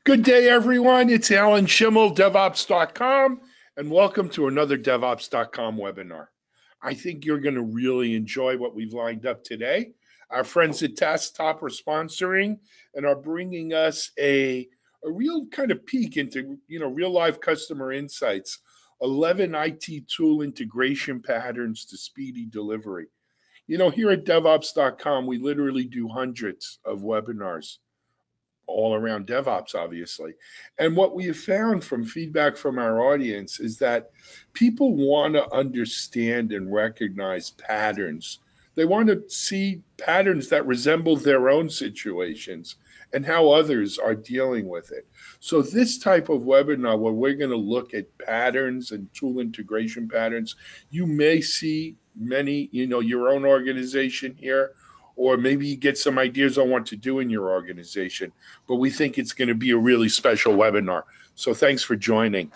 Good day, everyone. It's Alan Schimmel, DevOps.com, and welcome to another DevOps.com webinar. I think you're going to really enjoy what we've lined up today. Our friends at TaskTop are sponsoring and are bringing us a real kind of peek into real life customer insights, 11 IT tool integration patterns to speedy delivery. Here at DevOps.com, we literally do hundreds of webinars all around DevOps, obviously. And what we have found from feedback from our audience is that people want to understand and recognize patterns. They want to see patterns that resemble their own situations and how others are dealing with it. So this type of webinar where we're going to look at patterns and tool integration patterns, you may see many, your own organization here, or maybe you get some ideas on what to do in your organization. But we think it's going to be a really special webinar. So thanks for joining.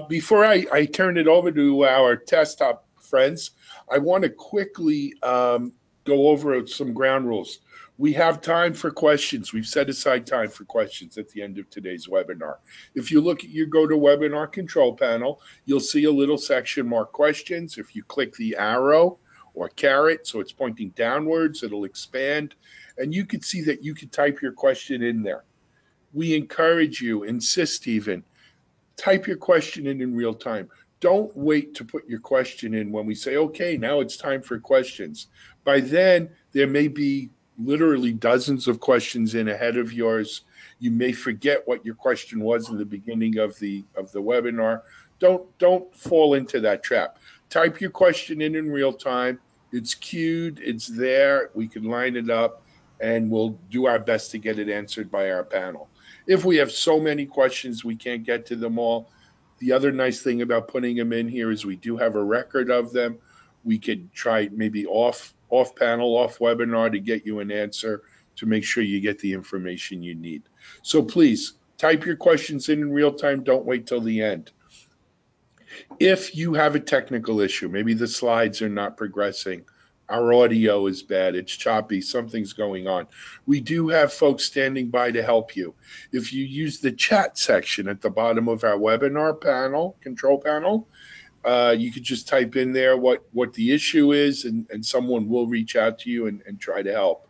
Before I turn it over to our TaskTop friends, I want to quickly go over some ground rules. We have time for questions. We've set aside time for questions at the end of today's webinar. If you look at your GoToWebinar control panel, you'll see a little section marked questions. If you click the arrow or caret, so it's pointing downwards, it'll expand, and you can see that you can type your question in there. We encourage you, insist even, type your question in real time. Don't wait to put your question in when we say, okay, now it's time for questions. By then, there may be literally dozens of questions in ahead of yours. You may forget what your question was in the beginning of the webinar. Don't fall into that trap. Type your question in real time. It's queued, it's there, we can line it up, and we'll do our best to get it answered by our panel. If we have so many questions we can't get to them all, the other nice thing about putting them in here is we do have a record of them. We could try maybe off panel, off webinar to get you an answer to make sure you get the information you need. So please, type your questions in real time, don't wait till the end. If you have a technical issue, maybe the slides are not progressing, our audio is bad, it's choppy, something's going on, we do have folks standing by to help you. If you use the chat section at the bottom of our webinar panel, control panel, you could just type in there what the issue is, and someone will reach out to you and try to help.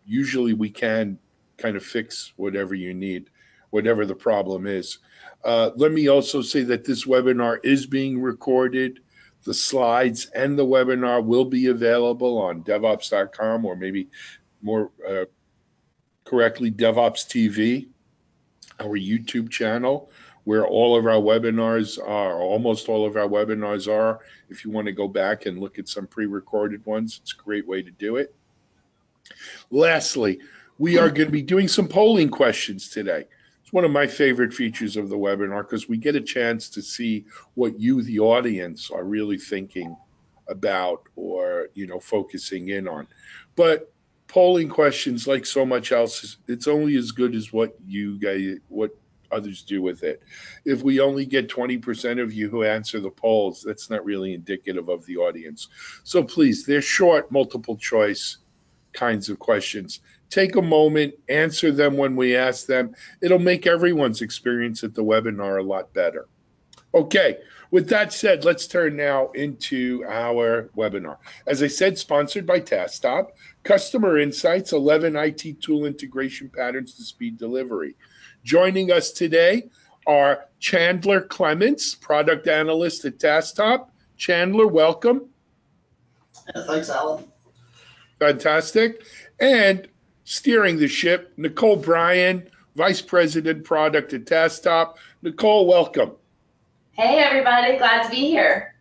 Usually we can kind of fix whatever you need, whatever the problem is. Let me also say that this webinar is being recorded. The slides and the webinar will be available on DevOps.com, or maybe more correctly, DevOps TV, our YouTube channel, where all of our webinars are, almost all of our webinars are. If you want to go back and look at some pre-recorded ones, it's a great way to do it. Lastly, we are going to be doing some polling questions today. It's one of my favorite features of the webinar because we get a chance to see what you, the audience, are really thinking about or, focusing in on. But polling questions, like so much else, it's only as good as what others do with it. If we only get 20% of you who answer the polls, that's not really indicative of the audience. So please, they're short, multiple choice kinds of questions. Take a moment, answer them when we ask them. It'll make everyone's experience at the webinar a lot better. Okay, with that said, let's turn now into our webinar. As I said, sponsored by TaskTop, Customer Insights, 11 IT Tool Integration Patterns to Speed Delivery. Joining us today are Chandler Clements, Product Analyst at TaskTop. Chandler, welcome. Yeah, thanks, Alan. Fantastic. And steering the ship, Nicole Bryan, Vice President Product at TaskTop. Nicole, welcome. Hey, everybody. Glad to be here.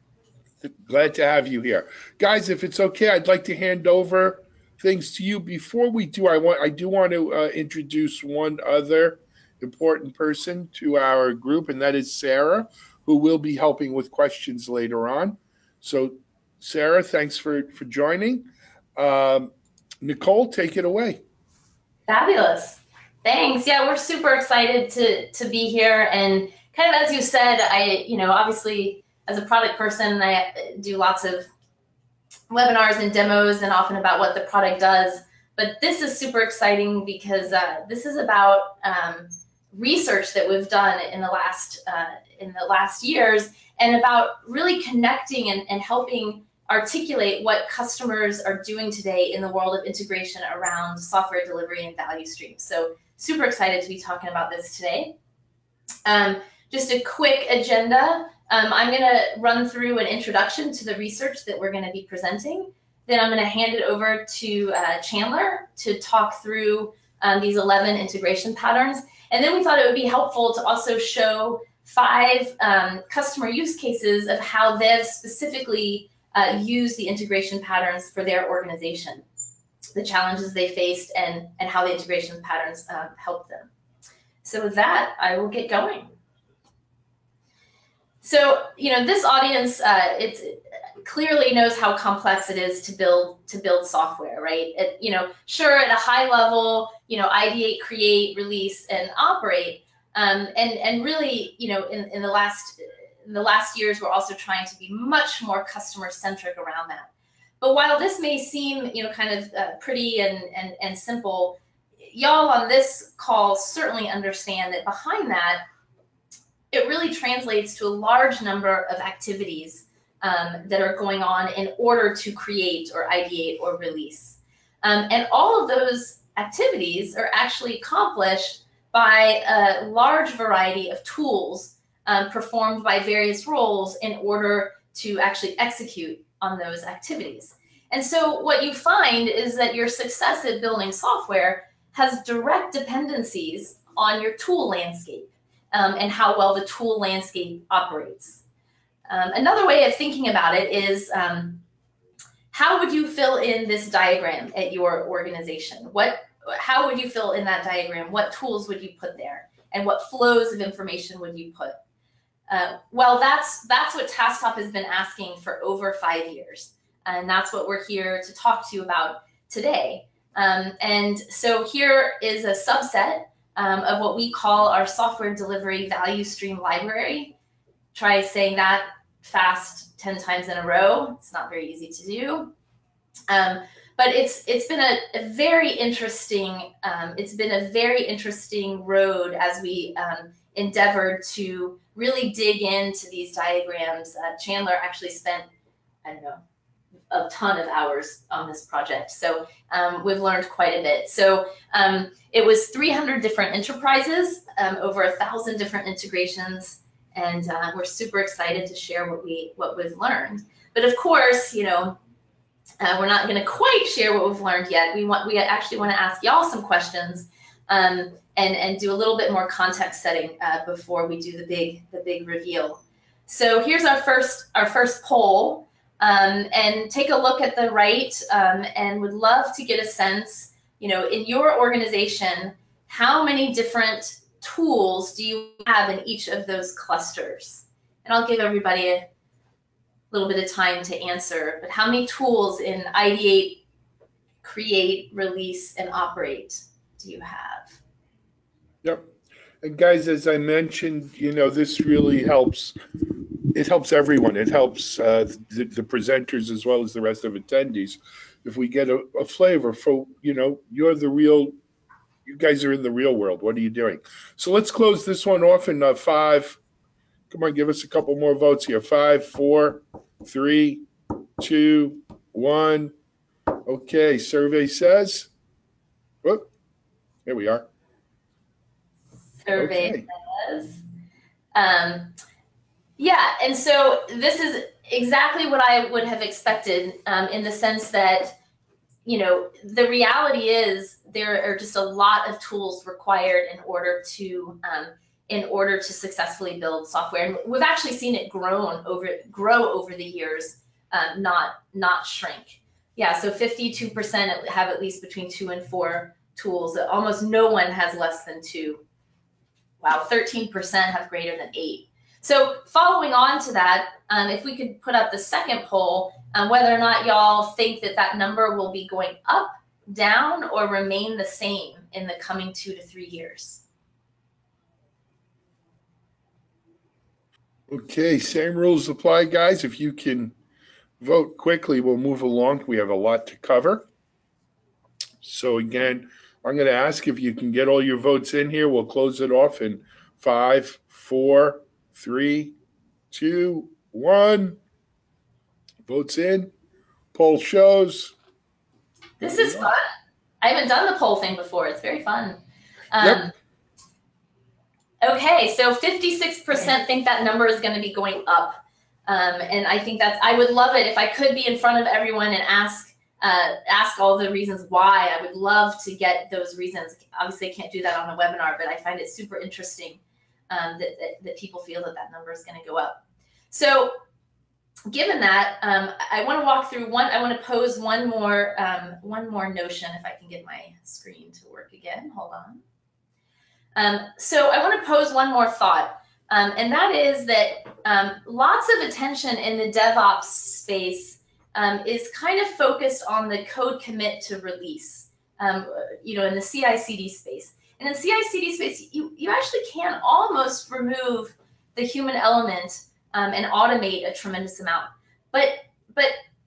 Glad to have you here. Guys, if it's okay, I'd like to hand over things to you. Before we do, I do want to introduce one other important person to our group, and that is Sarah, who will be helping with questions later on. So, Sarah, thanks for joining. Nicole, take it away. Fabulous. Thanks. Yeah, we're super excited to be here. And kind of as you said, obviously as a product person, I do lots of webinars and demos and often about what the product does. But this is super exciting because this is about research that we've done in the last years, and about really connecting and helping articulate what customers are doing today in the world of integration around software delivery and value streams. So super excited to be talking about this today. Just a quick agenda. I'm going to run through an introduction to the research that we're going to be presenting. Then I'm going to hand it over to Chandler to talk through these 11 integration patterns. And then we thought it would be helpful to also show 5 customer use cases of how they've specifically used the integration patterns for their organization, the challenges they faced, and how the integration patterns helped them. So with that, I will get going. So, this audience, it clearly knows how complex it is to build software, right? Sure, at a high level, ideate, create, release, and operate. And really, in the last years, we're also trying to be much more customer-centric around that. But while this may seem, kind of pretty and simple, y'all on this call certainly understand that behind that, it really translates to a large number of activities that are going on in order to create or ideate or release. And all of those activities are actually accomplished by a large variety of tools performed by various roles in order to actually execute on those activities. And so what you find is that your success at building software has direct dependencies on your tool landscape and how well the tool landscape operates. Another way of thinking about it is how would you fill in this diagram at your organization? How would you fill in that diagram? What tools would you put there? And what flows of information would you put? Well, that's what TaskTop has been asking for over 5 years. And that's what we're here to talk to you about today. And so here is a subset of what we call our software delivery value stream library. Try saying that fast 10 times in a row. It's not very easy to do. But it's been a very interesting road as we endeavored to really dig into these diagrams. Chandler actually spent, I don't know, a ton of hours on this project. So we've learned quite a bit. So it was 300 different enterprises, over 1,000 different integrations, and we're super excited to share what we've learned. But of course, we're not going to quite share what we've learned yet. We actually want to ask y'all some questions and do a little bit more context setting before we do the big reveal. So here's our first poll. And take a look at the right, and would love to get a sense, in your organization, how many different tools do you have in each of those clusters? And I'll give everybody a little bit of time to answer, but how many tools in ideate, create, release, and operate do you have? Yep. And guys, as I mentioned, this really helps. It helps everyone. It helps the presenters as well as the rest of attendees. If we get a flavor for, you guys are in the real world. What are you doing? So let's close this one off in 5. Come on, give us a couple more votes here. 5, 4, 3, 2, 1. Okay, survey says, whoop, here we are. Survey says, yeah, and so this is exactly what I would have expected, in the sense that, the reality is there are just a lot of tools required in order to successfully build software. And we've actually seen it grow over the years, not shrink. Yeah, so 52% have at least between 2 and 4 tools. Almost no one has less than 2. Wow, 13% have greater than 8. So following on to that, if we could put up the second poll, whether or not y'all think that number will be going up, down, or remain the same in the coming 2 to 3 years. Okay, same rules apply, guys. If you can vote quickly, we'll move along. We have a lot to cover. So again, I'm going to ask if you can get all your votes in here. We'll close it off in 5, 4, 3, 2, 1. Votes in. Poll shows. This is fun. I haven't done the poll thing before. It's very fun. Yep. Okay, so 56% think that number is going to be going up. And I think I would love it if I could be in front of everyone and ask all the reasons why. I would love to get those reasons. Obviously, I can't do that on a webinar, but I find it super interesting that people feel that number is going to go up. So given that, I want to walk through I want to pose one more notion, if I can get my screen to work again. Hold on. So I want to pose one more thought, and that is that lots of attention in the DevOps space is kind of focused on the code commit to release, in the CI/CD space. And in the CI/CD space, you actually can almost remove the human element and automate a tremendous amount. But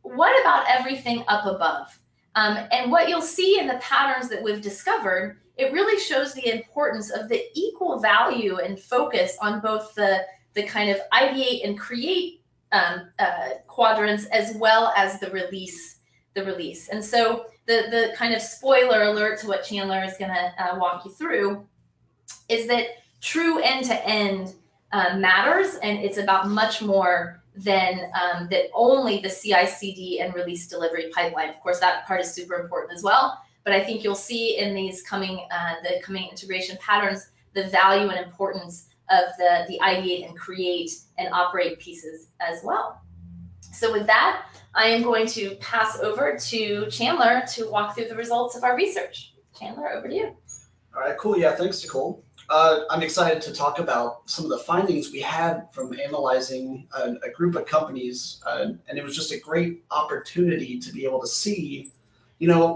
what about everything up above? And what you'll see in the patterns that we've discovered, it really shows the importance of the equal value and focus on both the kind of ideate and create quadrants, as well as the release. And so the kind of spoiler alert to what Chandler is going to walk you through is that true end-to-end matters, and it's about much more than that only the CI/CD and release delivery pipeline. Of course, that part is super important as well. But I think you'll see in these coming integration patterns the value and importance of the ideate and create and operate pieces as well. So with that, I am going to pass over to Chandler to walk through the results of our research. Chandler, over to you. All right, cool. Yeah, thanks, Nicole. I'm excited to talk about some of the findings we had from analyzing a group of companies, and it was just a great opportunity to be able to see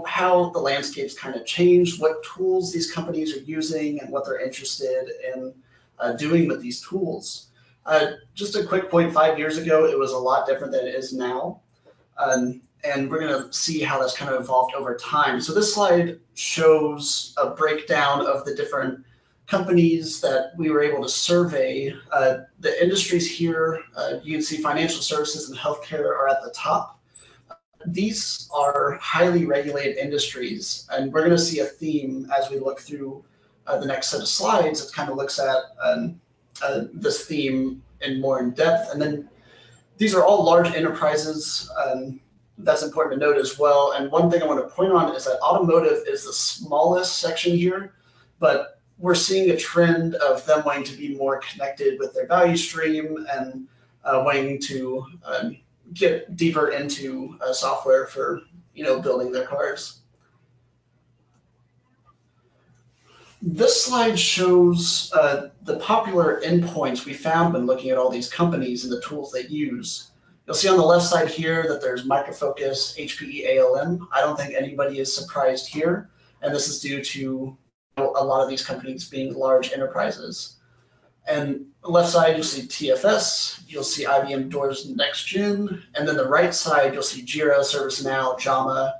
how the landscape's kind of changed, what tools these companies are using, and what they're interested in doing with these tools. Just a quick point, 5 years ago, it was a lot different than it is now. And we're going to see how that's kind of evolved over time. So this slide shows a breakdown of the different companies that we were able to survey. The industries here, you can see financial services and healthcare are at the top. These are highly regulated industries, and we're going to see a theme as we look through the next set of slides. It kind of looks at this theme more in depth. And then these are all large enterprises. That's important to note as well. And one thing I want to point on is that automotive is the smallest section here, but we're seeing a trend of them wanting to be more connected with their value stream and wanting to get deeper into software for building their cars. This slide shows the popular endpoints we found when looking at all these companies and the tools they use. You'll see on the left side here that there's Micro Focus, HPE, ALM. I don't think anybody is surprised here, and this is due to a lot of these companies being large enterprises. And on the left side, you'll see TFS, you'll see IBM Doors Next Gen, and then the right side, you'll see Jira, ServiceNow, Jama.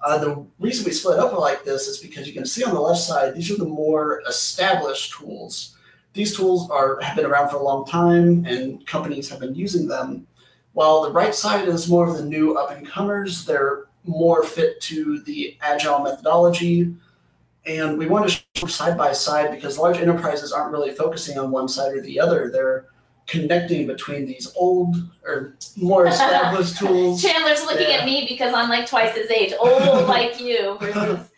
The reason we split up like this is because you can see on the left side, these are the more established tools. These tools have been around for a long time, and companies have been using them. While the right side is more of the new up-and-comers, they're more fit to the Agile methodology. And we want to show side by side because large enterprises aren't really focusing on one side or the other. They're connecting between these old or more established tools. Chandler's looking at me because I'm like twice his age, old like you versus,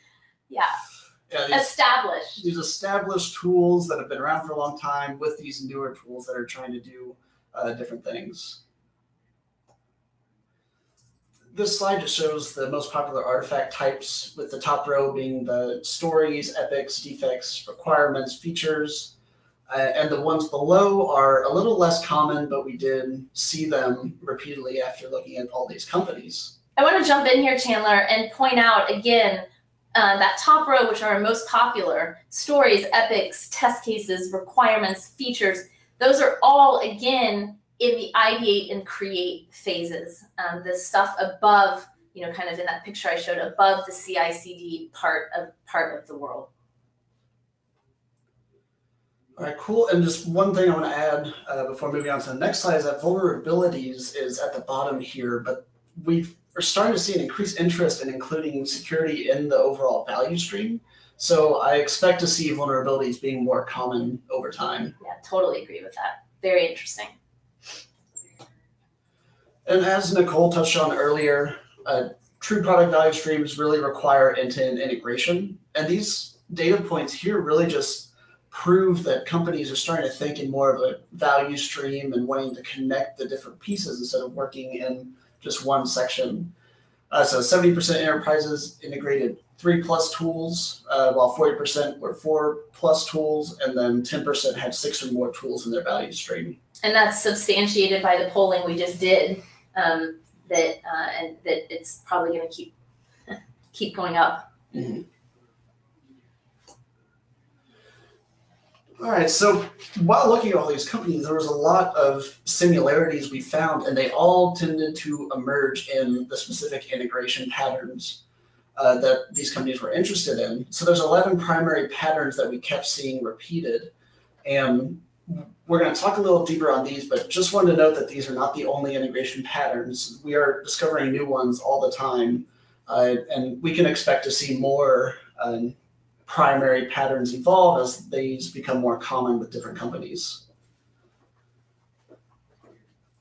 established. These established tools that have been around for a long time with these newer tools that are trying to do different things. This slide just shows the most popular artifact types, with the top row being the stories, epics, defects, requirements, features, and the ones below are a little less common, but we did see them repeatedly after looking at all these companies. I want to jump in here, Chandler, and point out again that top row, which are most popular, stories, epics, test cases, requirements, features, those are all, again, in the ideate and create phases, the stuff above kind of in that picture I showed above the CI/CD part of the world. All right, cool. And just one thing I want to add before moving on to the next slide is that vulnerabilities is at the bottom here, but we're starting to see an increased interest in including security in the overall value stream. So I expect to see vulnerabilities being more common over time. Yeah, totally agree with that. Very interesting. And as Nicole touched on earlier, true product value streams really require end-to-end integration. And these data points here really just prove that companies are starting to think in more of a value stream and wanting to connect the different pieces instead of working in just one section. So 70% enterprises integrated 3+ tools, while 40% were 4+ tools, and then 10% had 6 or more tools in their value stream. And that's substantiated by the polling we just did, and that it's probably going to keep going up. Mm-hmm. All right, so while looking at all these companies, there was a lot of similarities we found, and they all tended to emerge in the specific integration patterns that these companies were interested in. So there's 11 primary patterns that we kept seeing repeated, and we're going to talk a little deeper on these, but just wanted to note that these are not the only integration patterns. We are discovering new ones all the time, and we can expect to see more primary patterns evolve as these become more common with different companies.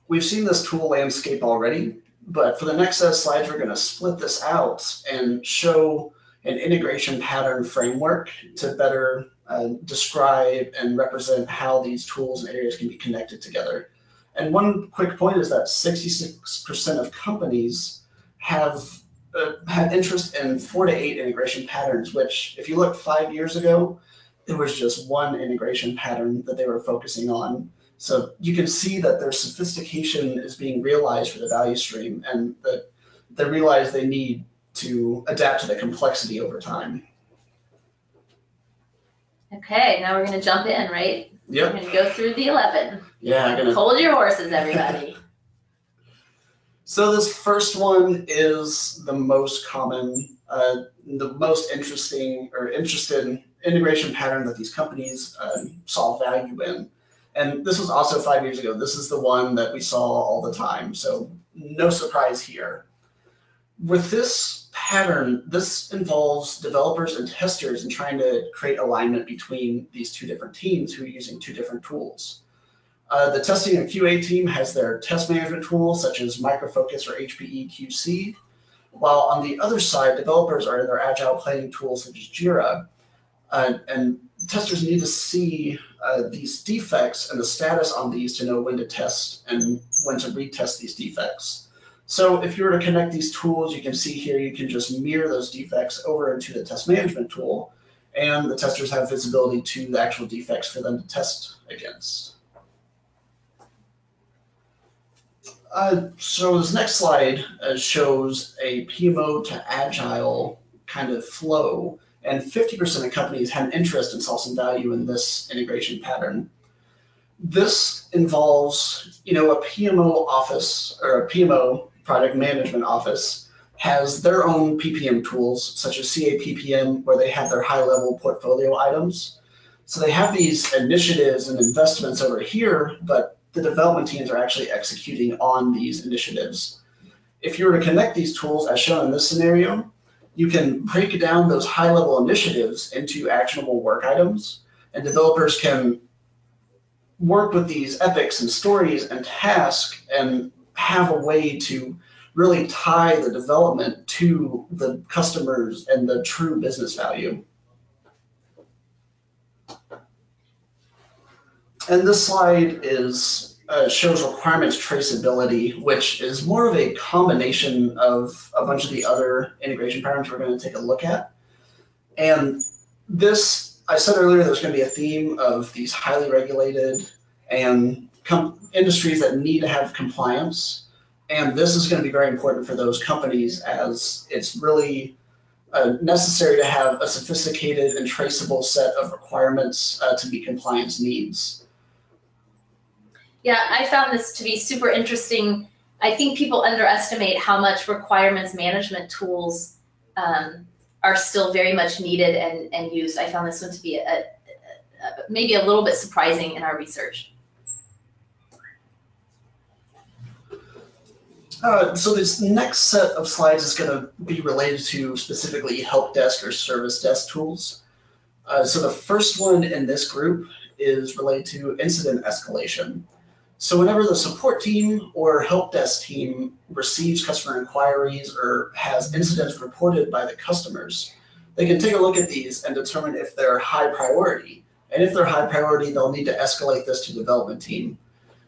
We've seen this tool landscape already, but for the next set of slides, we're going to split this out and show an integration pattern framework to better describe and represent how these tools and areas can be connected together. And one quick point is that 66% of companies have had interest in 4 to 8 integration patterns, which if you look 5 years ago, it was just one integration pattern that they were focusing on. So you can see that their sophistication is being realized for the value stream, and that they realize they need to adapt to the complexity over time. Okay, now we're going to jump in, right? Yep. We're going to go through the 11. Yeah. Hold your horses, everybody. So this first one is the most common, the most interesting or interested integration pattern that these companies saw value in. And this was also 5 years ago. This is the one that we saw all the time. So no surprise here. With this pattern, this involves developers and testers in trying to create alignment between these two different teams who are using two different tools. The testing and QA team has their test management tools, such as Microfocus or HPE QC, while on the other side, developers are in their Agile planning tools, such as Jira. And testers need to see these defects and the status on these to know when to test and when to retest these defects. So if you were to connect these tools, you can see here, you can just mirror those defects over into the test management tool, and the testers have visibility to the actual defects for them to test against. So this next slide shows a PMO to Agile kind of flow, and 50% of companies had an interest and saw some value in this integration pattern. This involves, a PMO office or a PMO project management office has their own PPM tools, such as CAPPM, where they have their high-level portfolio items. So they have these initiatives and investments over here, but the development teams are actually executing on these initiatives. If you were to connect these tools, as shown in this scenario, you can break down those high-level initiatives into actionable work items, and developers can work with these epics and stories and tasks and have a way to really tie the development to the customers and the true business value. And this slide shows requirements traceability, which is more of a combination of a bunch of the other integration patterns we're going to take a look at. And this, I said earlier, there's going to be a theme of these highly regulated and industries that need to have compliance. And this is going to be very important for those companies, as it's really necessary to have a sophisticated and traceable set of requirements to meet compliance needs. Yeah, I found this to be super interesting I think people underestimate how much requirements management tools are still very much needed and used. I found this one to be maybe a little bit surprising in our research. So this next set of slides is going to be related to specifically help desk or service desk tools. So the first one in this group is related to incident escalation. So whenever the support team or help desk team receives customer inquiries or has incidents reported by the customers, they can take a look at these and determine if they're high priority. And if they're high priority, they'll need to escalate this to the development team,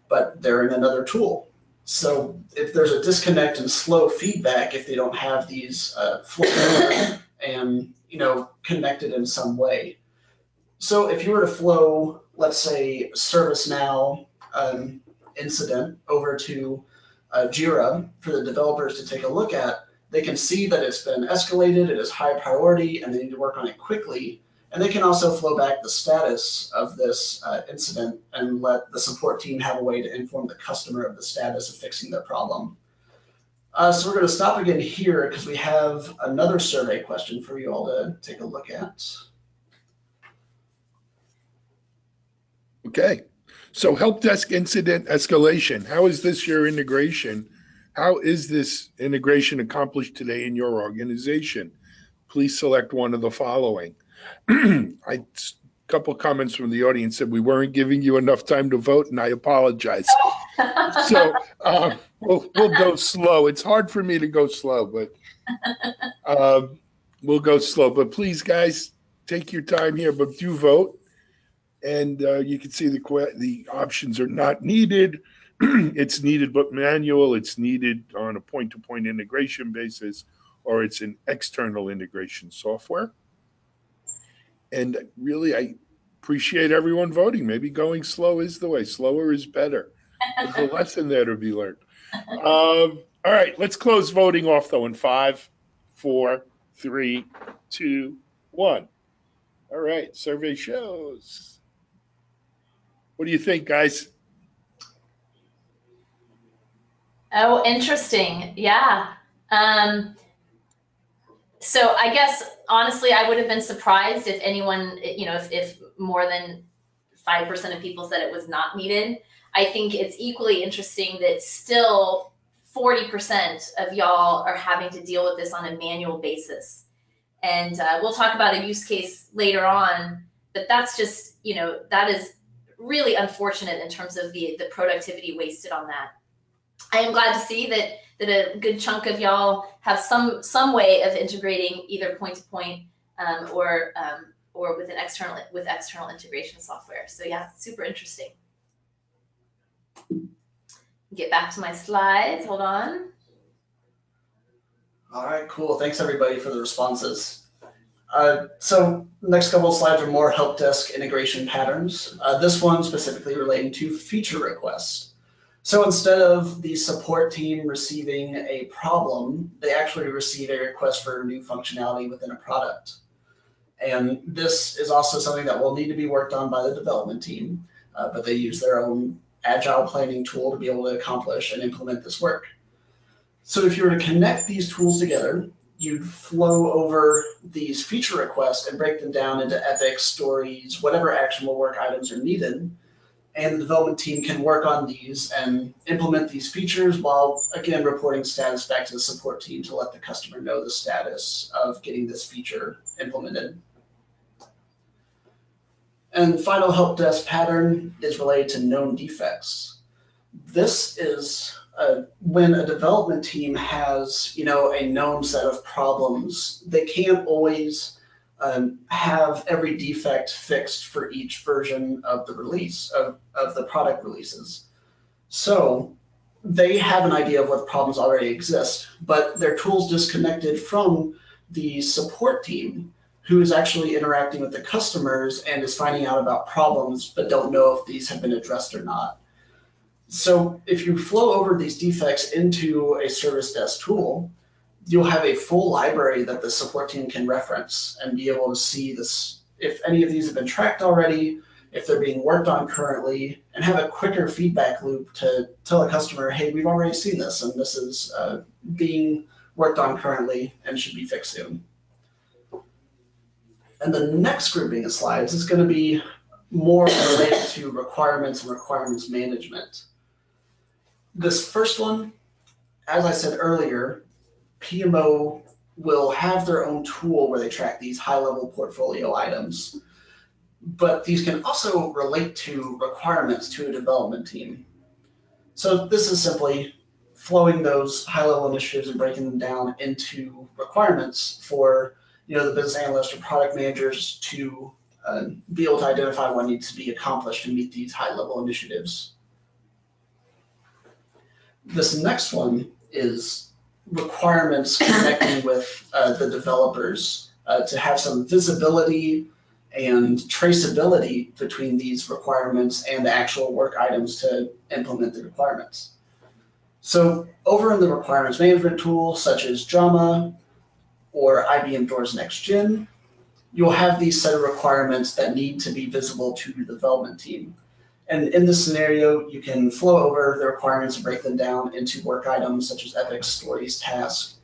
but they're in another tool. So if there's a disconnect and slow feedback, if they don't have these flowed and connected in some way. So if you were to flow, let's say, ServiceNow incident over to Jira for the developers to take a look at, they can see that it's been escalated, it is high priority, and they need to work on it quickly. And they can also flow back the status of this incident and let the support team have a way to inform the customer of the status of fixing their problem. So we're going to stop again here because we have another survey question for you all to take a look at. Okay, so help desk incident escalation. How is this your integration? How is this integration accomplished today in your organization? Please select one of the following. A couple comments from the audience said we weren't giving you enough time to vote, and I apologize. So we'll go slow. It's hard for me to go slow, but we'll go slow. But please, guys, take your time here, but do vote. And you can see the options are not needed. It's needed but manual. It's needed on a point-to-point integration basis, or it's an external integration software. And really, I appreciate everyone voting. Maybe going slow is the way. Slower is better. There's a lesson there to be learned. All right, let's close voting off, though, in 5, 4, 3, 2, 1. All right, survey shows. What do you think, guys? Oh, interesting. Yeah. So I guess, honestly, I would have been surprised if anyone, if more than 5% of people said it was not needed. I think it's equally interesting that still 40% of y'all are having to deal with this on a manual basis. And we'll talk about a use case later on, but that's just, that is really unfortunate in terms of the productivity wasted on that. I am glad to see that a good chunk of y'all have some way of integrating either point to point or with external integration software. So yeah, super interesting. Get back to my slides. Hold on. All right, cool. Thanks everybody for the responses. So next couple of slides are more help desk integration patterns. This one specifically relating to feature requests. So instead of the support team receiving a problem, they actually receive a request for new functionality within a product. And this is also something that will need to be worked on by the development team, but they use their own Agile planning tool to be able to accomplish and implement this work. So if you were to connect these tools together, you'd flow over these feature requests and break them down into epics, stories, whatever actionable work items are needed. And the development team can work on these and implement these features while, again, reporting status back to the support team to let the customer know the status of getting this feature implemented. And the final help desk pattern is related to known defects. This is when a development team has, a known set of problems. They can't always have every defect fixed for each version of the release of the product releases. So they have an idea of what problems already exist, but their tool's disconnected from the support team who is actually interacting with the customers and is finding out about problems, but don't know if these have been addressed or not. So if you flow over these defects into a service desk tool, you'll have a full library that the support team can reference and be able to see this, if any of these have been tracked already, if they're being worked on currently, and have a quicker feedback loop to tell a customer, hey, we've already seen this, and this is being worked on currently and should be fixed soon. And the next grouping of slides is going to be more related to requirements and requirements management. This first one, as I said earlier, PMO will have their own tool where they track these high-level portfolio items. But these can also relate to requirements to a development team. So this is simply flowing those high-level initiatives and breaking them down into requirements for the business analyst or product managers to be able to identify what needs to be accomplished to meet these high-level initiatives. This next one is requirements connecting with the developers to have some visibility and traceability between these requirements and the actual work items to implement the requirements. So over in the requirements management tool, such as JAMA or IBM Doors Next Gen, you'll have these set of requirements that need to be visible to the development team. And in this scenario, you can flow over the requirements and break them down into work items such as epics, stories, tasks,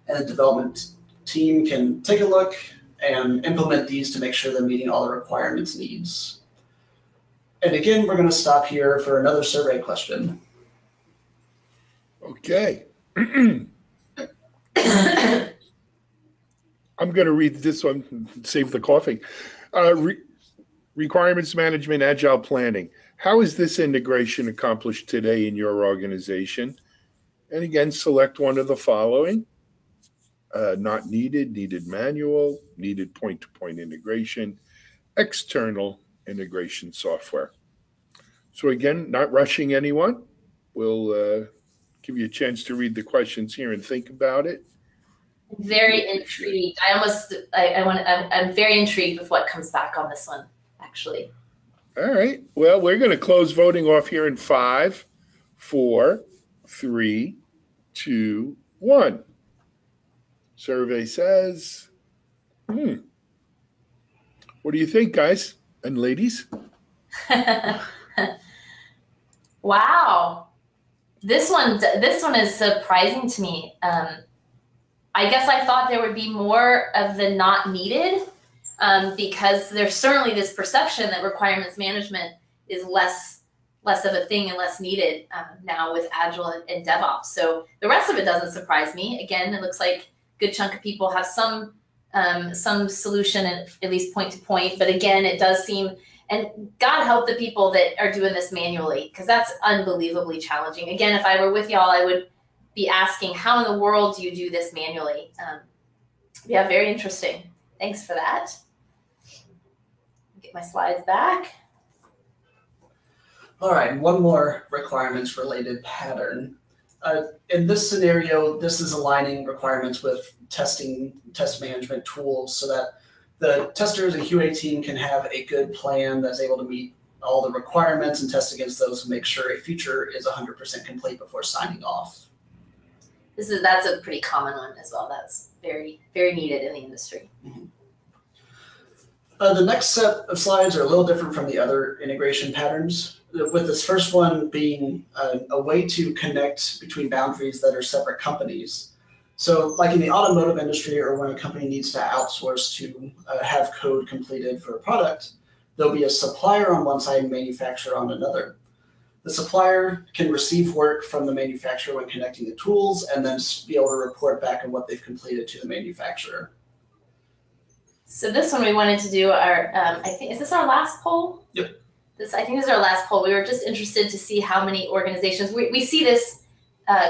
and the development team can take a look and implement these to make sure they're meeting all the requirements needs. And again, we're going to stop here for another survey question. Okay. I'm going to read this one, save the coughing. Requirements management, agile planning. How is this integration accomplished today in your organization? And again, select one of the following. Not needed, needed manual, needed point-to-point integration, external integration software. So again, not rushing anyone. We'll give you a chance to read the questions here and think about it. Very intrigued. I'm very intrigued with what comes back on this one, actually. All right. Well, we're going to close voting off here in 5, 4, 3, 2, 1. Survey says, what do you think, guys and ladies? Wow. This one is surprising to me. I guess I thought there would be more of the not needed because there's certainly this perception that requirements management is less of a thing and less needed now with Agile and DevOps. So the rest of it doesn't surprise me. Again, it looks like a good chunk of people have some solution, at least point to point. But again, it does seem, and God help the people that are doing this manually, because that's unbelievably challenging. Again, if I were with y'all, I would be asking, how in the world do you do this manually? Yeah, very interesting. Thanks for that. Get my slides back. All right, one more requirements related pattern. In this scenario, this is aligning requirements with test management tools so that the testers and QA team can have a good plan that's able to meet all the requirements and test against those and make sure a feature is 100% complete before signing off. That's a pretty common one as well. That's very, very needed in the industry. Mm-hmm. The next set of slides are a little different from the other integration patterns, with this first one being a way to connect between boundaries that are separate companies. So like in the automotive industry, or when a company needs to outsource to have code completed for a product, there'll be a supplier on one side and manufacturer on another. The supplier can receive work from the manufacturer when connecting the tools and then be able to report back on what they've completed to the manufacturer. So this one we wanted to do our, I think, is this our last poll? Yep. I think this is our last poll. We were just interested to see how many organizations, we see this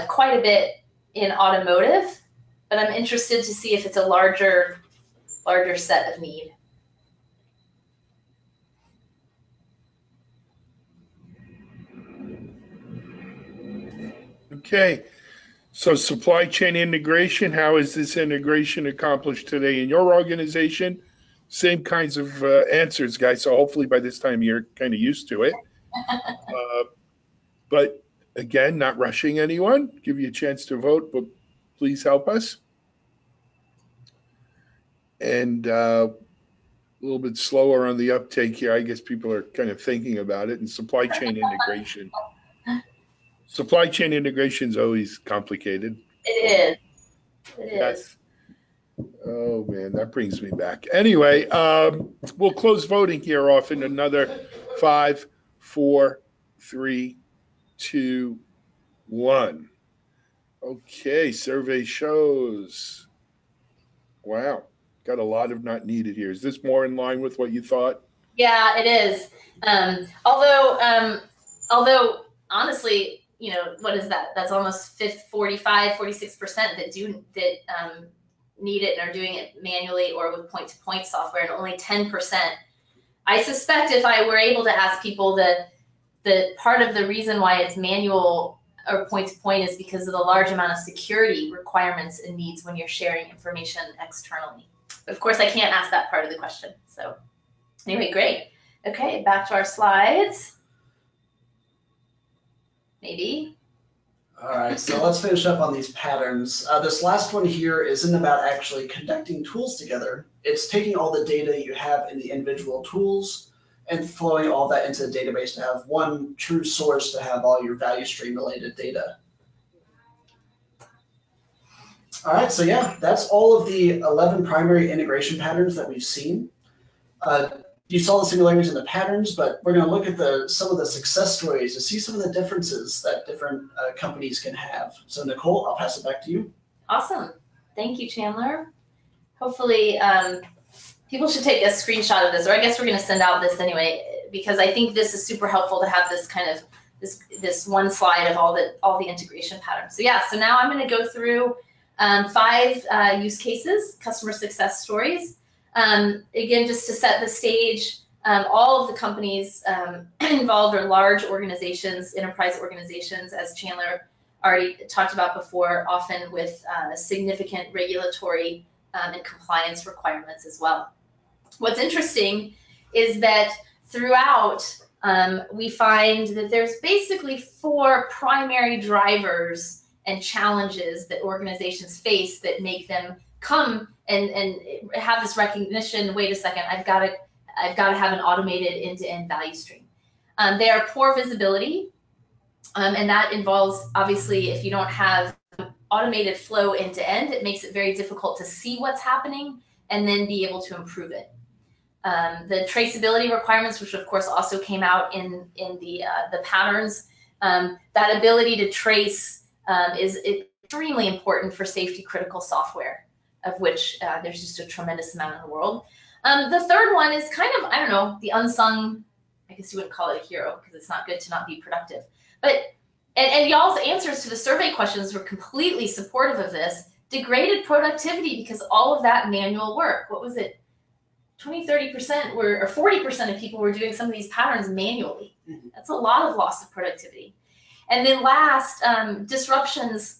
quite a bit in automotive, but I'm interested to see if it's a larger set of need. Okay. So supply chain integration, how is this integration accomplished today in your organization? Same kinds of answers, guys. So hopefully by this time you're kind of used to it. But again, not rushing anyone. Give you a chance to vote, but please help us. And little bit slower on the uptake here. I guess people are kind of thinking about it. And supply chain integration. Supply chain integration is always complicated. It is. It Yes. is. Oh man, that brings me back. Anyway, we'll close voting here off in another 5, 4, 3, 2, 1. Okay, survey shows. Wow, got a lot of not needed here. Is this more in line with what you thought? Yeah, it is. Although honestly, you know, what is that? That's almost 45, 46% that need it and are doing it manually or with point-to-point software, and only 10%. I suspect if I were able to ask people the part of the reason why it's manual or point-to-point is because of the large amount of security requirements and needs when you're sharing information externally. But of course, I can't ask that part of the question. So anyway, great. Okay, back to our slides. Maybe. All right, so let's finish up on these patterns. This last one here isn't about actually connecting tools together. It's taking all the data you have in the individual tools and flowing all that into the database to have one true source to have all your value stream related data. All right, so yeah, that's all of the 11 primary integration patterns that we've seen. You saw the similarities in the patterns, but we're going to look at some of the success stories to see some of the differences that different companies can have. So Nicole, I'll pass it back to you. Awesome. Thank you, Chandler. Hopefully, people should take a screenshot of this, or I guess we're going to send out this anyway, because I think this is super helpful to have this kind of this one slide of all the integration patterns. So yeah, so now I'm going to go through 5 use cases, customer success stories. Again, just to set the stage, all of the companies involved are large organizations, enterprise organizations, as Chandler already talked about before, often with significant regulatory and compliance requirements as well. What's interesting is that throughout, we find that there's basically 4 primary drivers and challenges that organizations face that make them come and have this recognition. Wait a second, I've got to have an automated end-to-end value stream. They are poor visibility, and that involves, obviously, if you don't have automated flow end-to-end, it makes it very difficult to see what's happening and then be able to improve it. The traceability requirements, which of course also came out in the patterns, that ability to trace is extremely important for safety critical software, of which there's just a tremendous amount in the world. The third one is kind of, I don't know, the unsung, I guess you wouldn't call it a hero because it's not good to not be productive. But, and y'all's answers to the survey questions were completely supportive of this. Degraded productivity because all of that manual work, what was it? 20, 30% or 40% of people were doing some of these patterns manually. That's a lot of loss of productivity. And then last, disruptions,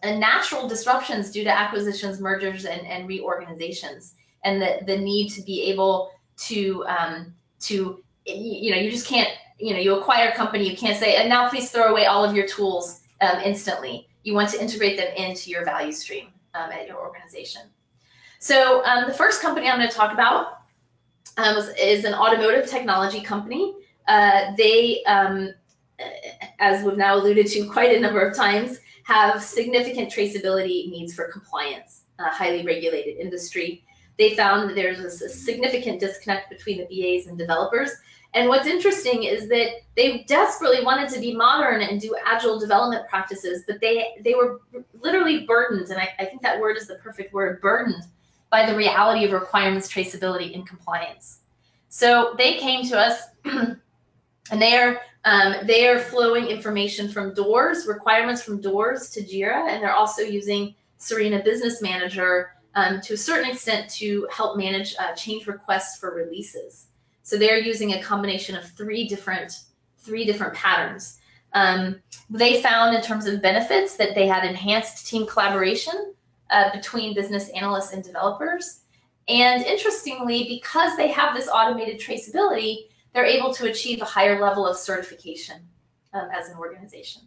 natural disruptions due to acquisitions, mergers, and reorganizations, and the need to be able to you just can't, you acquire a company, you can't say, and now please throw away all of your tools instantly. You want to integrate them into your value stream at your organization. So the first company I'm going to talk about is an automotive technology company. They, as we've now alluded to quite a number of times, have significant traceability needs for compliance, highly regulated industry. They found that there's a significant disconnect between the BAs and developers. And what's interesting is that they desperately wanted to be modern and do agile development practices, but they were literally burdened, and I think that word is the perfect word, burdened by the reality of requirements, traceability, and compliance. So they came to us, and they are flowing information from doors, requirements from doors to Jira, and they're also using Serena Business Manager to a certain extent to help manage change requests for releases. So they're using a combination of three different patterns. They found in terms of benefits that they had enhanced team collaboration between business analysts and developers. And interestingly, because they have this automated traceability, they're able to achieve a higher level of certification as an organization.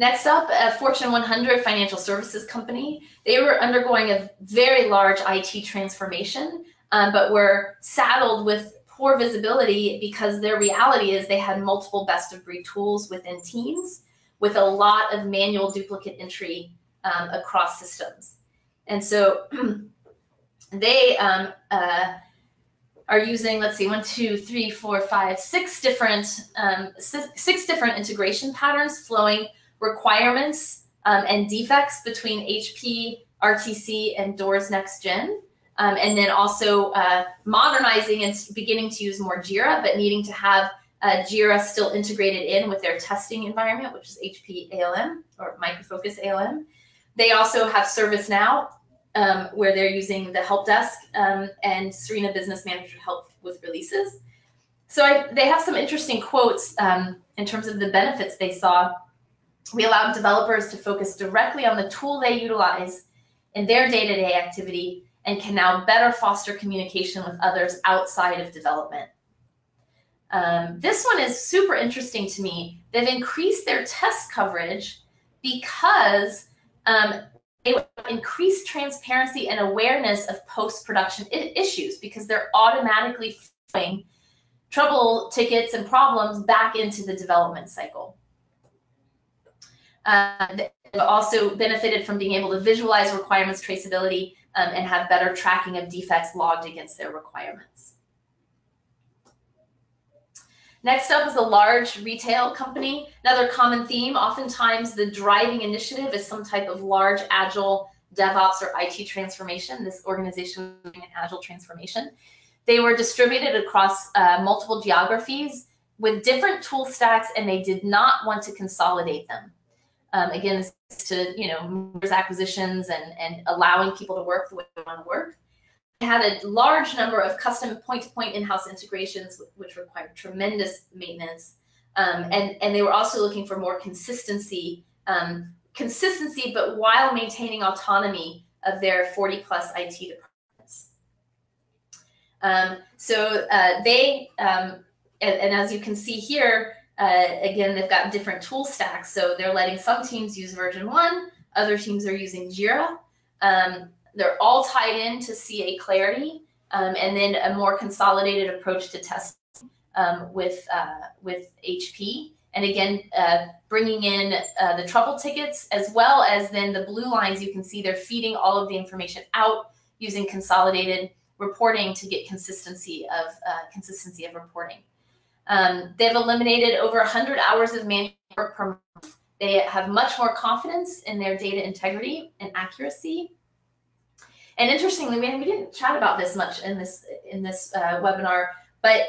Next up, a Fortune 100 financial services company. They were undergoing a very large IT transformation, but were saddled with poor visibility because their reality is they had multiple best-of-breed tools within teams with a lot of manual duplicate entry across systems. And so they are using, let's see, 6 different integration patterns flowing requirements and defects between HP, RTC, and Doors Next Gen. And then also modernizing and beginning to use more Jira, but needing to have Jira still integrated in with their testing environment, which is HP ALM or Micro Focus ALM. They also have ServiceNow, where they're using the help desk and Serena Business Manager to help with releases. So they have some interesting quotes in terms of the benefits they saw. We allowed developers to focus directly on the tool they utilize in their day-to-day activity and can now better foster communication with others outside of development. This one is super interesting to me. They've increased their test coverage because they increase transparency and awareness of post-production issues because they're automatically flowing trouble tickets and problems back into the development cycle. They've also benefited from being able to visualize requirements traceability and have better tracking of defects logged against their requirements. Next up is a large retail company. Another common theme, oftentimes the driving initiative is some type of large Agile DevOps or IT transformation. This organization was doing an Agile transformation. They were distributed across multiple geographies with different tool stacks, and they did not want to consolidate them. Again, this is to acquisitions and allowing people to work the way they want to work. They had a large number of custom point-to-point in-house integrations, which required tremendous maintenance, and they were also looking for more consistency, but while maintaining autonomy of their 40-plus IT departments. And as you can see here, again, they've got different tool stacks. So they're letting some teams use version 1, other teams are using Jira. They're all tied in to CA Clarity, and then a more consolidated approach to testing with HP. And again, bringing in the trouble tickets, as well as then the blue lines, you can see they're feeding all of the information out using consolidated reporting to get consistency of reporting. They've eliminated over 100 hours of manual work per month. They have much more confidence in their data integrity and accuracy. And interestingly, we didn't chat about this much in this webinar, but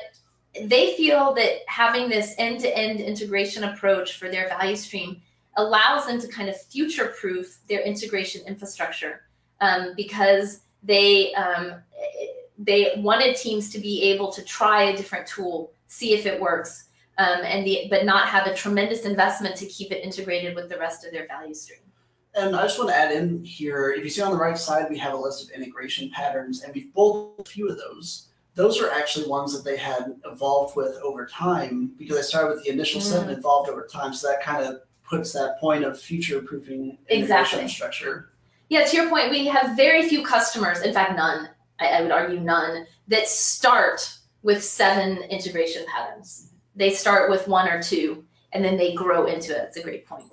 they feel that having this end-to-end integration approach for their value stream allows them to kind of future-proof their integration infrastructure because they wanted teams to be able to try a different tool, see if it works, but not have a tremendous investment to keep it integrated with the rest of their value stream. And I just want to add in here, if you see on the right side, we have a list of integration patterns, and we've bolded a few of those. Those are actually ones that they had evolved with over time because they started with the initial set and evolved over time. So that kind of puts that point of future-proofing integration structure. Yeah, to your point, we have very few customers, in fact, none, I would argue none, that start with 7 integration patterns. They start with 1 or 2, and then they grow into it. It's a great point.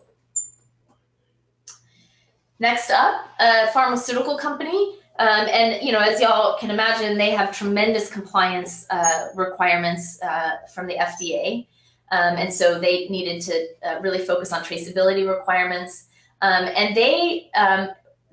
Next up, a pharmaceutical company. And as y'all can imagine, they have tremendous compliance requirements from the FDA. And so they needed to really focus on traceability requirements. And they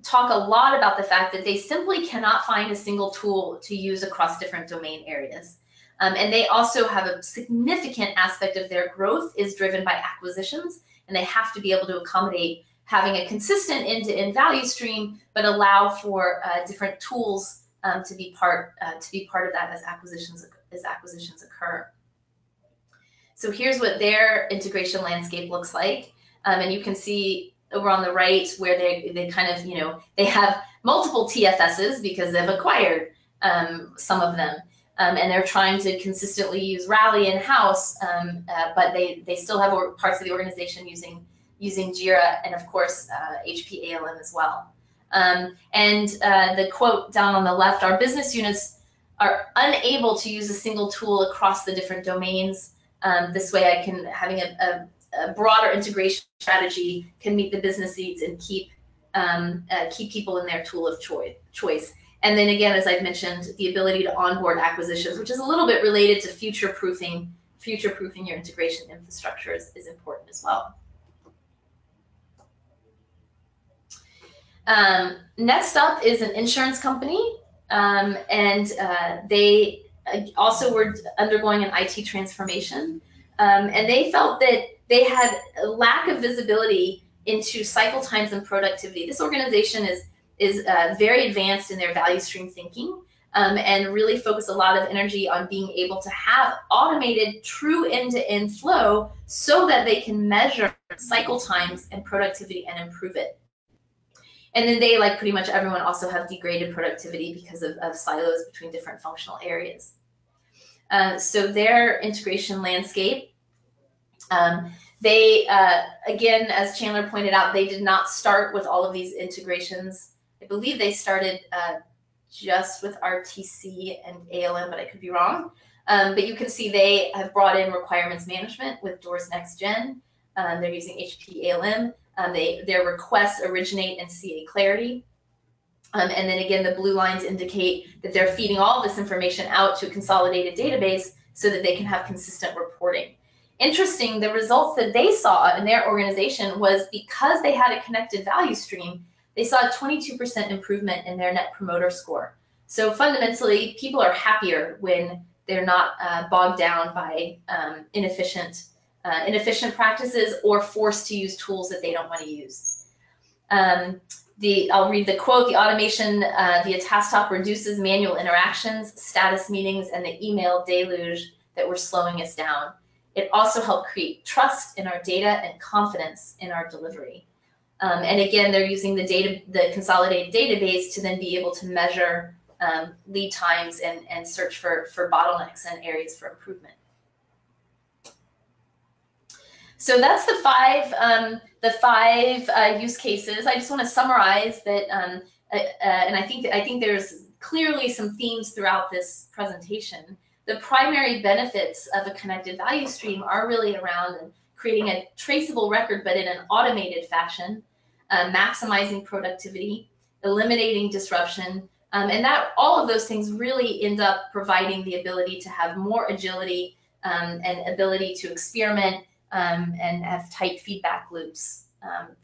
talk a lot about the fact that they simply cannot find a single tool to use across different domain areas. And they also have a significant aspect of their growth is driven by acquisitions, and they have to be able to accommodate having a consistent end-to-end value stream, but allow for different tools to be part of that as acquisitions occur. So here's what their integration landscape looks like, and you can see over on the right where they kind of they have multiple TFSs because they've acquired some of them, and they're trying to consistently use Rally in-house, but they still have parts of the organization using using Jira, and of course, HP ALM as well. The quote down on the left, our business units are unable to use a single tool across the different domains. This way having a broader integration strategy can meet the business needs and keep people in their tool of choice. And then again, as I've mentioned, the ability to onboard acquisitions, which is a little bit related to future-proofing your integration infrastructure is important as well. Next up is an insurance company, and they also were undergoing an IT transformation, and they felt that they had a lack of visibility into cycle times and productivity. This organization is very advanced in their value stream thinking, and really focus a lot of energy on being able to have automated true end-to-end flow so that they can measure cycle times and productivity and improve it. And then they, like pretty much everyone, also have degraded productivity because of silos between different functional areas. So their integration landscape, they, again, as Chandler pointed out, they did not start with all of these integrations. I believe they started just with RTC and ALM, but I could be wrong. But you can see they have brought in requirements management with Doors Next Gen. They're using HP ALM. Their requests originate in CA Clarity. And then again, the blue lines indicate that they're feeding all this information out to a consolidated database so that they can have consistent reporting. Interesting, the results that they saw in their organization was because they had a connected value stream, they saw a 22% improvement in their net promoter score. So fundamentally, people are happier when they're not bogged down by inefficient practices or forced to use tools that they don't want to use. I'll read the quote, the automation via task top reduces manual interactions, status meetings, and the email deluge that were slowing us down. It also helped create trust in our data and confidence in our delivery. And again, they're using the consolidated database to then be able to measure lead times and search for bottlenecks and areas for improvement. So that's the five use cases. I just want to summarize that, and I think there's clearly some themes throughout this presentation. The primary benefits of a connected value stream are really around creating a traceable record, but in an automated fashion, maximizing productivity, eliminating disruption, and that all of those things really end up providing the ability to have more agility and ability to experiment and have tight feedback loops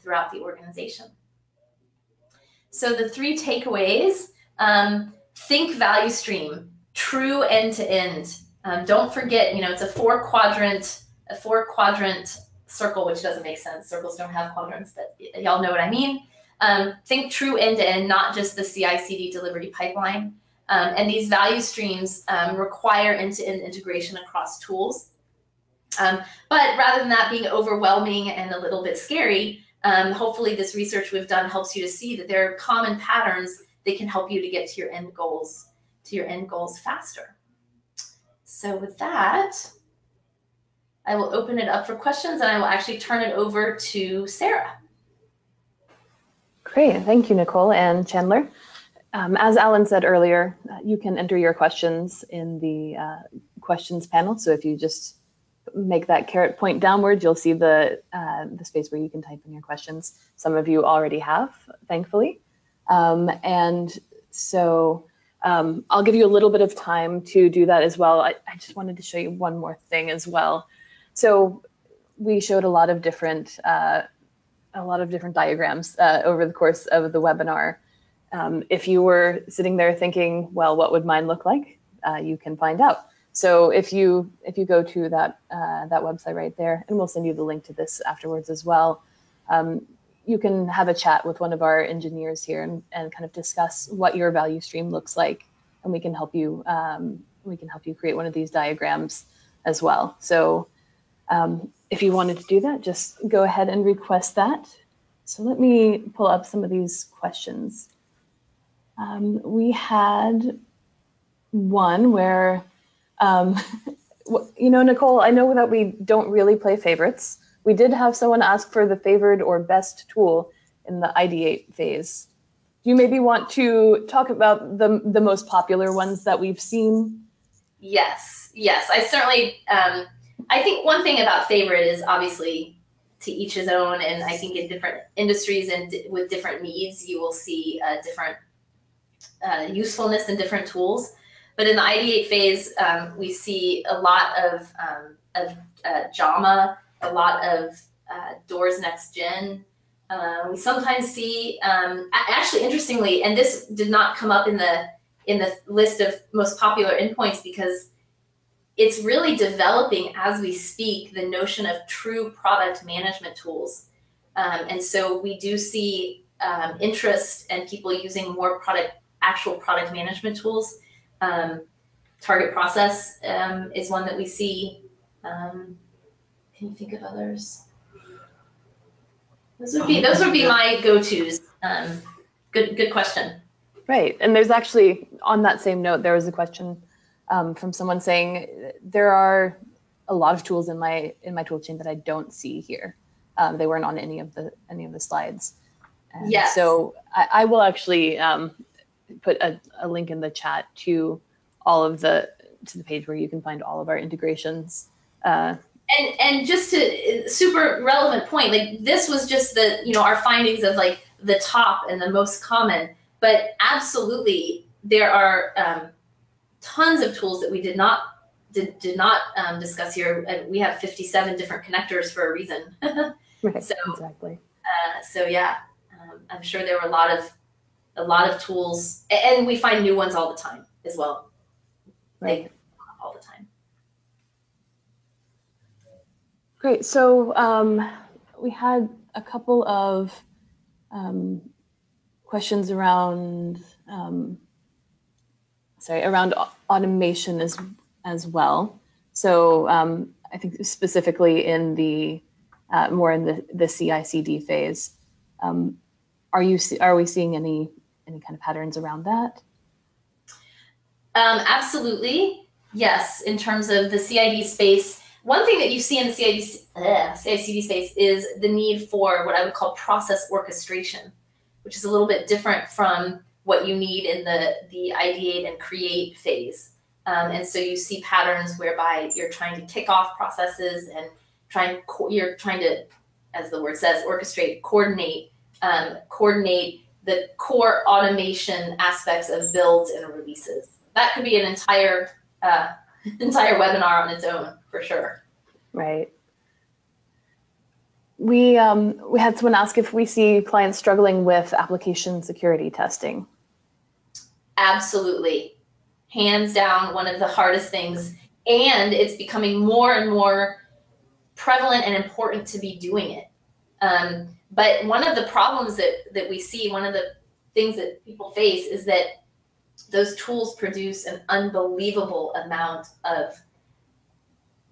throughout the organization. So the three takeaways, think value stream, true end-to-end. Don't forget, it's a four quadrant circle, which doesn't make sense. Circles don't have quadrants, but y'all know what I mean. Think true end-to-end, not just the CI/CD delivery pipeline. And these value streams require end-to-end integration across tools. But rather than that being overwhelming and a little bit scary, hopefully this research we've done helps you to see that there are common patterns that can help you to get to your end goals faster. So with that, I will open it up for questions, and I will actually turn it over to Sarah. Great, thank you, Nicole and Chandler. As Alan said earlier, you can enter your questions in the questions panel. So if you just make that caret point downward, you'll see the space where you can type in your questions. Some of you already have, thankfully. And so I'll give you a little bit of time to do that as well. I just wanted to show you one more thing as well. So we showed a lot of different diagrams over the course of the webinar. If you were sitting there thinking, well, what would mine look like? You can find out. So if you go to that website right there, and we'll send you the link to this afterwards as well, you can have a chat with one of our engineers here and kind of discuss what your value stream looks like, and we can help you create one of these diagrams as well. So if you wanted to do that, just go ahead and request that. So let me pull up some of these questions. We had one where, Nicole, I know that we don't really play favorites, we did have someone ask for the favored or best tool in the ideate phase. Do you maybe want to talk about the most popular ones that we've seen? Yes, I certainly, I think one thing about favorite is obviously to each his own, and I think in different industries and with different needs, you will see different usefulness in different tools. But in the ideate phase, we see a lot of JAMA, a lot of Doors Next Gen. We sometimes see, actually interestingly, and this did not come up in the list of most popular endpoints because it's really developing as we speak, the notion of true product management tools. And so we do see interest and people using more actual product management tools. Target process is one that we see. Can you think of others? Those would be my go-tos. Good question. Right, and there's actually, on that same note, there was a question from someone saying there are a lot of tools in my toolchain that I don't see here. They weren't on any of the slides. And yes. So I will actually put a link in the chat to the page where you can find all of our integrations. And just to super relevant point, like this was just our findings of like the top and the most common, but absolutely there are tons of tools that we did not discuss here. And we have 57 different connectors for a reason. Right, so, exactly. So yeah, I'm sure there were a lot of tools, and we find new ones all the time as well. Right. Like, all the time. Great. So we had a couple of questions around around automation as well. So I think specifically in the more in the CI/CD phase, are we seeing any kind of patterns around that? Absolutely, yes. In terms of the CID space, one thing that you see in the CI/CD space is the need for what I would call process orchestration, which is a little bit different from what you need in the ideate and create phase. And so you see patterns whereby you're trying to kick off processes and you're trying to, as the word says, orchestrate, coordinate the core automation aspects of builds and releases. That could be an entire webinar on its own, for sure. Right. We had someone ask if we see clients struggling with application security testing. Absolutely. Hands down, one of the hardest things. And it's becoming more and more prevalent and important to be doing it. But one of the problems that we see, one of the things that people face is that those tools produce an unbelievable amount of,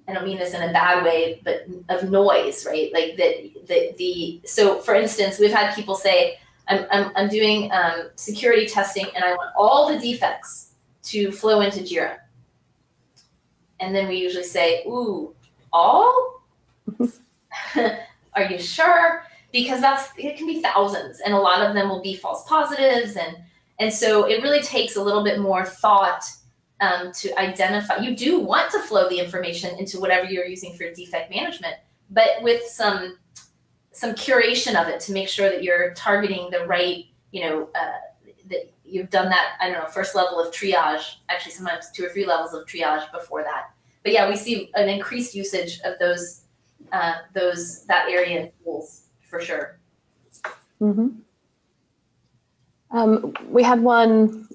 I don't mean this in a bad way, but of noise, right? Like so for instance, we've had people say, I'm doing security testing and I want all the defects to flow into Jira. And then we usually say, ooh, all? Are you sure? Because it can be thousands, and a lot of them will be false positives, and so it really takes a little bit more thought to identify. You do want to flow the information into whatever you're using for defect management, but with some curation of it to make sure that you're targeting the right, that you've done that, I don't know, first level of triage, actually sometimes 2 or 3 levels of triage before that. But yeah, we see an increased usage of that area in tools for sure. Mm-hmm. We had one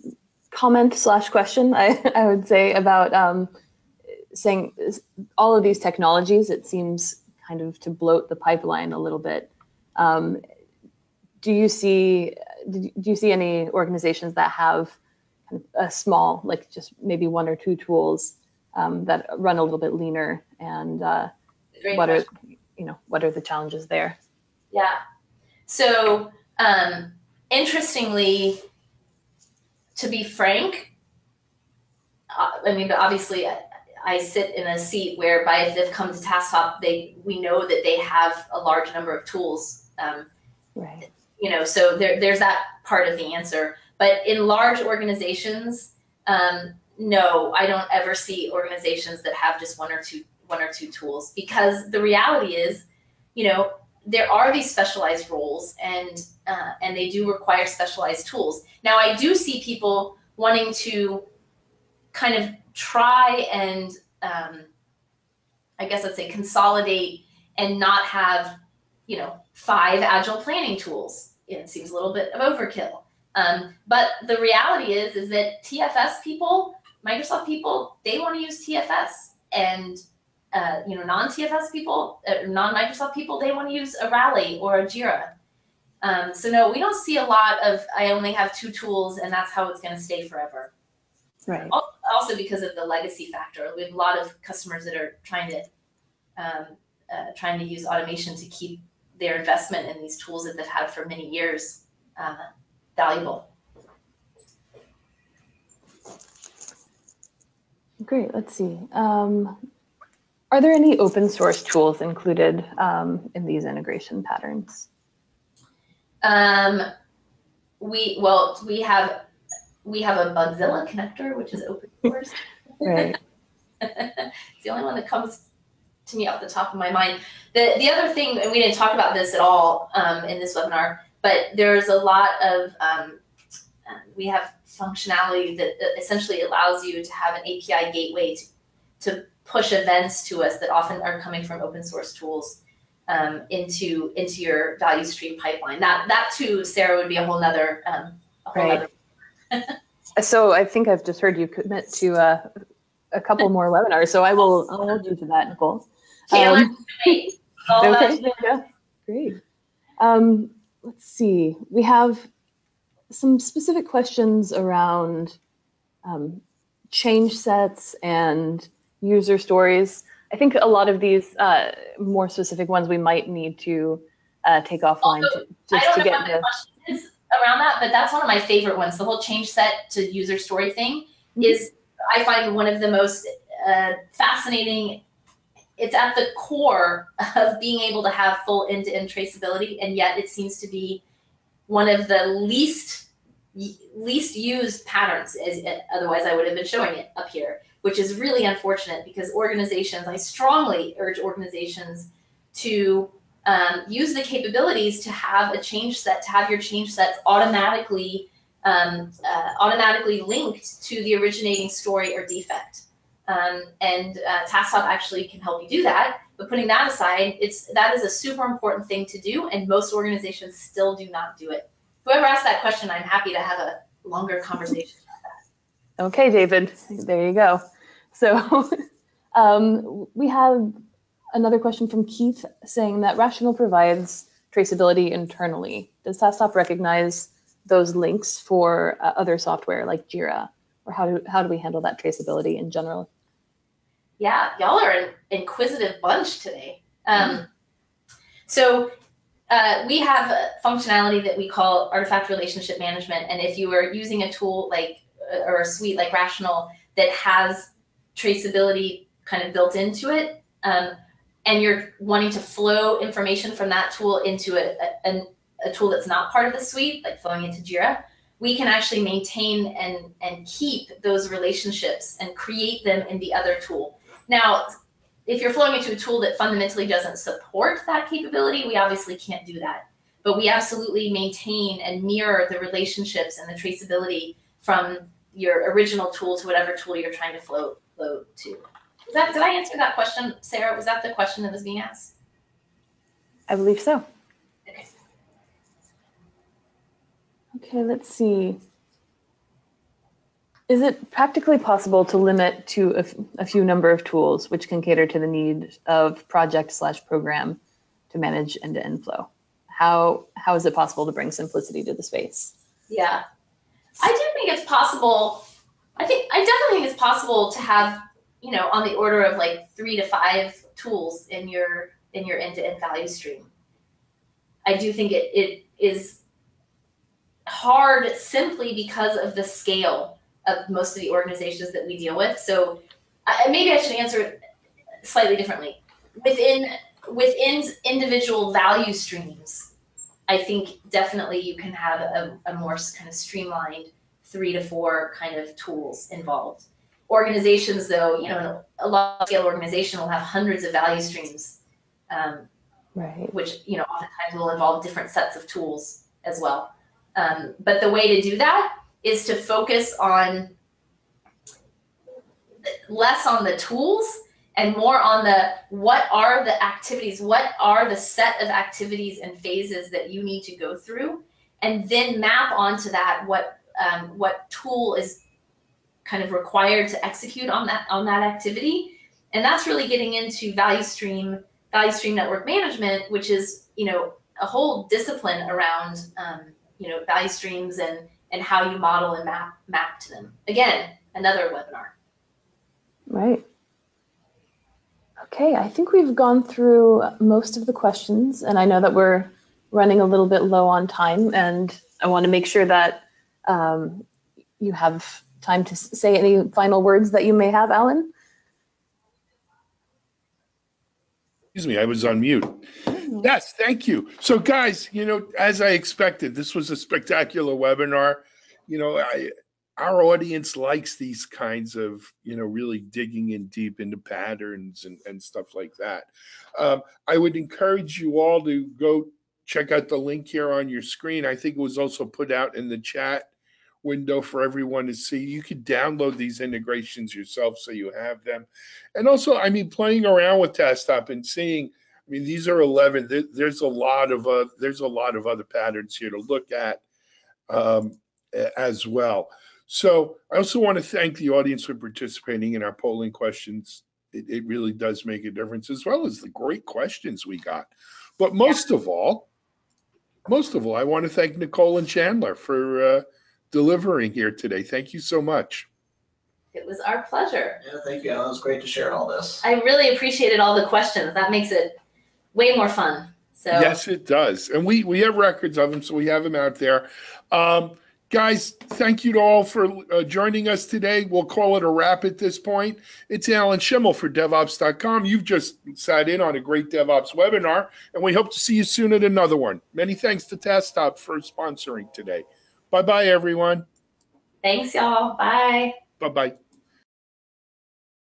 comment/question, I would say, about saying all of these technologies, it seems kind of to bloat the pipeline a little bit. Do you see any organizations that have kind of a small, like just maybe 1 or 2 tools that run a little bit leaner, and what are the challenges there? Yeah. So interestingly, to be frank, I mean, but obviously I sit in a seat whereby if they've come to Task Top, we know that they have a large number of tools. Right. You know, so there's that part of the answer. But in large organizations, no, I don't ever see organizations that have just one or two tools, because the reality is, you know, there are these specialized roles, and they do require specialized tools. Now, I do see people wanting to kind of try and, I guess I'd say, consolidate and not have, you know, 5 agile planning tools. It seems a little bit of overkill. But the reality is that TFS people, Microsoft people, they want to use TFS, and you know, non-TFS people, non-Microsoft people, they want to use a Rally or a Jira. So no, we don't see a lot of, I only have 2 tools and that's how it's going to stay forever. Right. Also because of the legacy factor. We have a lot of customers that are trying to use automation to keep their investment in these tools that they've had for many years valuable. Great. Let's see. Are there any open source tools included in these integration patterns? We have a Bugzilla connector, which is open source. Right. It's the only one that comes to me off the top of my mind. The other thing, and we didn't talk about this at all in this webinar, but there's a lot of, we have functionality that essentially allows you to have an API gateway to push events to us that often are coming from open source tools into your value stream pipeline. That too, Sarah, would be a whole nother. Right. So I think I've just heard you commit to a couple more webinars, so I'll hold you to that, Nicole. Okay, there you go. Great. Let's see. We have some specific questions around change sets and user stories. I think a lot of these more specific ones we might need to take offline just to get the questions around that, but that's one of my favorite ones. The whole change set to user story thing is, I find, one of the most fascinating. It's at the core of being able to have full end-to-end traceability, and yet it seems to be one of the least used patterns. Otherwise, I would have been showing it up here, which is really unfortunate, because organizations, I strongly urge organizations to use the capabilities to have a change set, to have your change sets automatically linked to the originating story or defect. TaskTop actually can help you do that. But putting that aside, that is a super important thing to do, and most organizations still do not do it. Whoever asked that question, I'm happy to have a longer conversation about that. Okay, David, there you go. So we have another question from Keith saying that Rational provides traceability internally. Does TaskTop recognize those links for other software like Jira? Or how do we handle that traceability in general? Yeah, y'all are an inquisitive bunch today. So we have a functionality that we call artifact relationship management. And if you are using a tool or a suite like Rational that has traceability kind of built into it, and you're wanting to flow information from that tool into a tool that's not part of the suite, like flowing into Jira, we can actually maintain and keep those relationships and create them in the other tool. Now, if you're flowing into a tool that fundamentally doesn't support that capability, we obviously can't do that. But we absolutely maintain and mirror the relationships and the traceability from your original tool to whatever tool you're trying to flow to. Did I answer that question, Sarah? Was that the question that was being asked? I believe so. Okay. Okay, let's see. Is it practically possible to limit to a few number of tools which can cater to the need of project/program to manage end-to-end flow? How is it possible to bring simplicity to the space? Yeah, I do think it's possible. I definitely think it's possible to have, on the order of like 3 to 5 tools in your end-to-end value stream. I do think it is hard simply because of the scale of most of the organizations that we deal with. So maybe I should answer it slightly differently. Within individual value streams, I think definitely you can have a more kind of streamlined 3 to 4 kind of tools involved. Organizations, though, a large scale organization will have hundreds of value streams, Right. which oftentimes will involve different sets of tools as well. But the way to do that is to focus on less on the tools and more on what are the activities, what are the set of activities and phases that you need to go through, and then map onto that what tool is kind of required to execute on that activity. And that's really getting into value stream network management, which is a whole discipline around value streams and how you model and map to them. Again, another webinar. Right. Okay, I think we've gone through most of the questions, and I know that we're running a little bit low on time, and I want to make sure that you have time to say any final words that you may have, Alan. Excuse me, I was on mute. Yes, thank you. So guys, as I expected, this was a spectacular webinar. Our audience likes these kinds of, really digging in deep into patterns and stuff like that. I would encourage you all to go check out the link here on your screen. I think it was also put out in the chat window for everyone to see. You could download these integrations yourself so you have them. And also, playing around with Desktop and seeing, these are 11. There's a lot of other patterns here to look at as well. So I also want to thank the audience for participating in our polling questions. It really does make a difference, as well as the great questions we got. But most of all, I want to thank Nicole and Chandler for delivering here today. Thank you so much. It was our pleasure. Yeah, thank you, Alan. It was great to share all this. I really appreciated all the questions. That makes it way more fun. So yes, it does. And we have records of them, so we have them out there. Guys, thank you to all for joining us today. We'll call it a wrap at this point. It's Alan Schimmel for DevOps.com. You've just sat in on a great DevOps webinar, and we hope to see you soon at another one. Many thanks to Desktop for sponsoring today. Bye-bye, everyone. Thanks, y'all. Bye. Bye-bye.